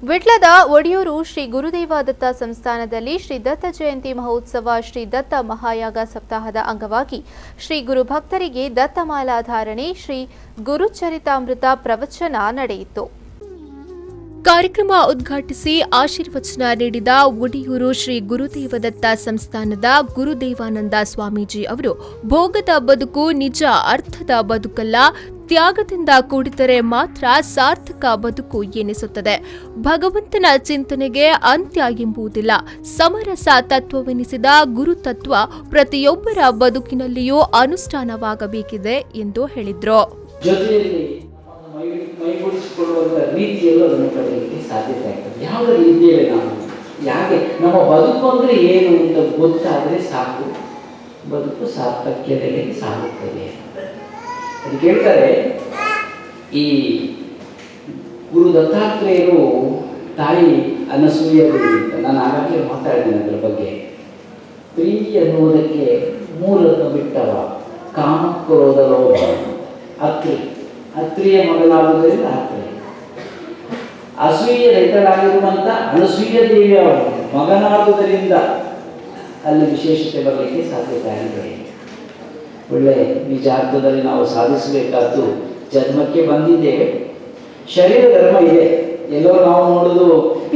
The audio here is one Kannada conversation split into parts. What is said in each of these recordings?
ವಿಟ್ಲದ ಒಡಿಯೂರು ಶ್ರೀ ಗುರುದೇವ ದತ್ತ ಸಂಸ್ಥಾನದಲ್ಲಿ ಶ್ರೀ ದತ್ತ ಜಯಂತಿ ಮಹೋತ್ಸವ ಶ್ರೀ ದತ್ತ ಮಹಾಯಾಗ ಸಪ್ತಾಹದ ಅಂಗವಾಗಿ ಶ್ರೀ ಗುರು ಭಕ್ತರಿಗೆ ದತ್ತಮಾಲಾ ಧಾರಣೆ ಶ್ರೀ ಗುರುಚರಿತಾಮೃತ ಪ್ರವಚನ ನಡೆಯಿತು. ಕಾರ್ಯಕ್ರಮ ಉದ್ಘಾಟಿಸಿ ಆಶೀರ್ವಚನ ನೀಡಿದ ಒಡಿಯೂರು ಶ್ರೀ ಗುರುದೇವದತ್ತ ಸಂಸ್ಥಾನದ ಗುರುದೇವಾನಂದ ಸ್ವಾಮೀಜಿ ಅವರು, ಭೋಗದ ಬದುಕು ನಿಜ ಅರ್ಥದ ಬದುಕಲ್ಲ, ತ್ಯಾಗದಿಂದ ಕೂಡಿದರೆ ಮಾತ್ರ ಸಾರ್ಥಕ ಬದುಕು ಎನಿಸುತ್ತದೆ. ಭಗವಂತನ ಚಿಂತನೆಗೆ ಅಂತ್ಯ ಎಂಬುದಿಲ್ಲ. ಸಮರಸ ತತ್ವವೆನಿಸಿದ ಗುರುತತ್ವ ಪ್ರತಿಯೊಬ್ಬರ ಬದುಕಿನಲ್ಲಿಯೂ ಅನುಷ್ಠಾನವಾಗಬೇಕಿದೆ ಎಂದು ಹೇಳಿದರು. ಮೈಗೂಡಿಸಿಕೊಳ್ಳುವಂಥ ರೀತಿಯಲ್ಲೂ ಅದನ್ನು ಪಡೆಯಲಿಕ್ಕೆ ಸಾಧ್ಯತೆ ಆಗ್ತದೆ. ಯಾವುದರಲ್ಲಿ ಇದ್ದೇವೆ ನಾವು, ಯಾಕೆ ನಮ್ಮ ಬದುಕು ಅಂದರೆ ಏನು ಅಂತ ಗೊತ್ತಾದರೆ ಸಾಕು, ಬದುಕು ಸಾರ್ಥಕ್ಯದಲ್ಲಿ ಸಾಗುತ್ತದೆ. ಅದಕ್ಕೆ ಹೇಳ್ತಾರೆ, ಈ ಗುರು ದತ್ತಾತ್ರೇಯರು ತಾಯಿ ಅನಸೂಯ ದೇವಿ ಅಂತ ನಾನು ಆಗಾಗಲೇ ಮಾತಾಡಿದ್ದೇನೆ ಅದರ ಬಗ್ಗೆ. ಪ್ರೀತಿ ಅನ್ನುವುದಕ್ಕೆ ಮೂರನ್ನು ಬಿಟ್ಟವ, ಕಾಮ ಕ್ರೋಧ ಲೋಭ, ಅತ್ರಿಯ ಮಗನಾಗುವುದರಿಂದ ಅತ್ರಿ, ಅಸೂಯೆ ರಹಿತರಾಗಿರುವಂಥ ಅನಸೂಯ ದೇವಿಯ ಮಗನಾಗುವುದರಿಂದ ಅಲ್ಲಿ ವಿಶೇಷತೆ ಬರಲಿಕ್ಕೆ ಸಾಧ್ಯತೆ ಆಗಿದೆ. ಒಳ್ಳೆ ನಿಜಾರ್ಥದಲ್ಲಿ ನಾವು ಸಾಧಿಸಬೇಕಾದ್ದು ಜನ್ಮಕ್ಕೆ ಬಂದಿದ್ದೇವೆ. ಶರೀರ ಧರ್ಮ ಇದೆ. ಎಲ್ಲೋ ನಾವು ನೋಡೋದು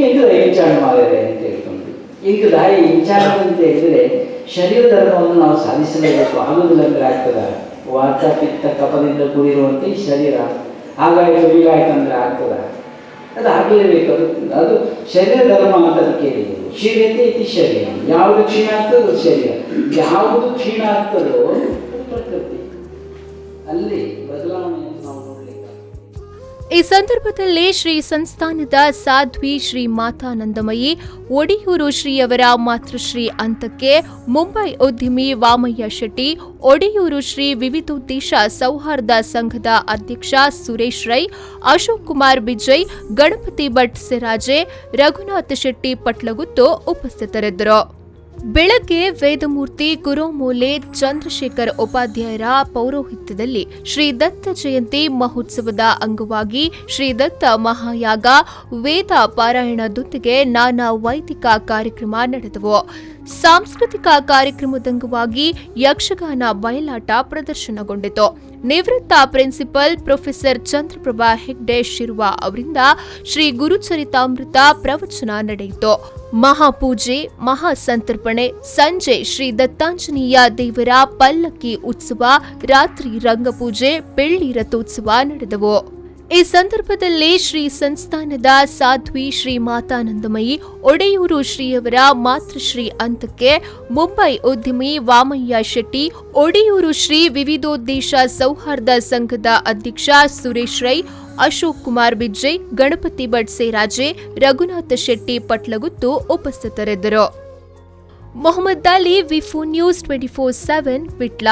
ಇಂದು ಇಂಚಾಣ ಮಾಡಿದೆ ಅಂತ ಹೇಳ್ಕೊಂಡು, ಇಂದು ದಾಯಿ ಇಂಚಾಣ ಅಂತ ಹೇಳಿದರೆ ಶರೀರ ಧರ್ಮವನ್ನು ನಾವು ಸಾಧಿಸಲೇಬೇಕು. ಆಗುವುದಿಲ್ಲ ಅಂದರೆ ಆಗ್ತದ. ವಾತ ಪಿತ್ತ ಕಫದಿಂದ ಕೂಡಿರುವಂತೆ ಈ ಶರೀರ ಹಾಗಾಯಿತು ಹೀಗಾಯ್ತು ಅಂದರೆ ಆಗ್ತದ? ಅದು ಆಗಲೇಬೇಕು. ಅದು ಶರೀರ ಧರ್ಮ ಅಂತ ಅದಕ್ಕೆ ಹೇಳಿದರು. ಕ್ಷೀಣತೆ ಇತಿ ಶರೀರ, ಯಾವುದು ಕ್ಷೀಣ ಆಗ್ತದೋ ಶರೀರ, ಯಾವುದು ಕ್ಷೀಣ ಆಗ್ತದೋ ಪ್ರಕೃತಿ, ಅಲ್ಲಿ ಬದಲಾವಣೆಯನ್ನು ನಾವು ನೋಡಲಿಕ್ಕೆ. ಈ ಸಂದರ್ಭದಲ್ಲಿ ಶ್ರೀ ಸಂಸ್ಥಾನದ ಸಾಧ್ವಿ ಶ್ರೀ ಮಾತಾನಂದಮಯಿ, ಒಡಿಯೂರು ಶ್ರೀಯವರ ಮಾತೃಶ್ರೀ ಅಂತಕ್ಕೆ, ಮುಂಬೈ ಉದ್ಯಮಿ ವಾಮಯ್ಯ ಶೆಟ್ಟಿ, ಒಡಿಯೂರು ಶ್ರೀ ವಿವಿಧೋದ್ದೇಶ ಸೌಹಾರ್ದ ಸಂಘದ ಅಧ್ಯಕ್ಷ ಸುರೇಶ್ ರೈ, ಅಶೋಕ್ ಕುಮಾರ್ ಬಿಜಯ್, ಗಣಪತಿ ಭಟ್ ಸಿರಾಜೆ, ರಘುನಾಥ್ ಶೆಟ್ಟಿ ಪಟ್ಲಗುತ್ತು ಉಪಸ್ಥಿತರಿದ್ದರು. ಬೆಳಗ್ಗೆ ವೇದಮೂರ್ತಿ ಕುರೋಮೋಲೆ ಚಂದ್ರಶೇಖರ್ ಉಪಾಧ್ಯಾಯರ ಪೌರೋಹಿತ್ಯದಲ್ಲಿ ಶ್ರೀ ದತ್ತ ಜಯಂತಿ ಮಹೋತ್ಸವದ ಅಂಗವಾಗಿ ಶ್ರೀ ದತ್ತ ಮಹಾಯಾಗ ವೇದ ಪಾರಾಯಣದೊಂದಿಗೆ ನಾನಾ ವೈದಿಕ ಕಾರ್ಯಕ್ರಮ ನಡೆದವು. ಸಾಂಸ್ಕೃತಿಕ ಕಾರ್ಯಕ್ರಮದಂಗವಾಗಿ ಯಕ್ಷಗಾನ ಬಯಲಾಟ ಪ್ರದರ್ಶನಗೊಂಡಿತು. ನಿವೃತ್ತ ಪ್ರಿನ್ಸಿಪಲ್ ಪ್ರೊಫೆಸರ್ ಚಂದ್ರಪ್ರಭಾ ಹೆಗ್ಡೆ ಶಿರ್ವಾ ಅವರಿಂದ ಶ್ರೀ ಗುರುಚರಿತಾಮೃತ ಪ್ರವಚನ ನಡೆಯಿತು. ಮಹಾಪೂಜೆ, ಮಹಾಸಂತರ್ಪಣೆ, ಸಂಜೆ ಶ್ರೀ ದತ್ತಾಂಜನೇಯ ದೇವರ ಪಲ್ಲಕ್ಕಿ ಉತ್ಸವ, ರಾತ್ರಿ ರಂಗಪೂಜೆ, ಬೆಳ್ಳಿ ರಥೋತ್ಸವ ನಡೆದವು. ಈ ಸಂದರ್ಭದಲ್ಲಿ ಶ್ರೀ ಸಂಸ್ಥಾನದ ಸಾಧ್ವಿ ಶ್ರೀ ಮಾತಾನಂದಮಯಿ, ಒಡೆಯೂರು ಶ್ರೀಯವರ ಮಾತೃಶ್ರೀ ಅಂತಕ್ಕೆ, ಮುಂಬೈ ಉದ್ಯಮಿ ವಾಮಯ್ಯ ಶೆಟ್ಟಿ, ಒಡೆಯೂರು ಶ್ರೀ ವಿವಿಧೋದ್ದೇಶ ಸೌಹಾರ್ದ ಸಂಘದ ಅಧ್ಯಕ್ಷ ಸುರೇಶ್ ರೈ, ಅಶೋಕ್ ಕುಮಾರ್ ಬಿಜಯ್, ಗಣಪತಿ ಭಟ್ ಸೇರಾಜೆ, ರಘುನಾಥ ಶೆಟ್ಟಿ ಪಟ್ಲಗುತ್ತು ಉಪಸ್ಥಿತರಿದ್ದರು. ಮೊಹಮ್ಮದ್ ಅಲಿ, ವಿಫೋ ನ್ಯೂಸ್ 24/7 ವಿಟ್ಲ.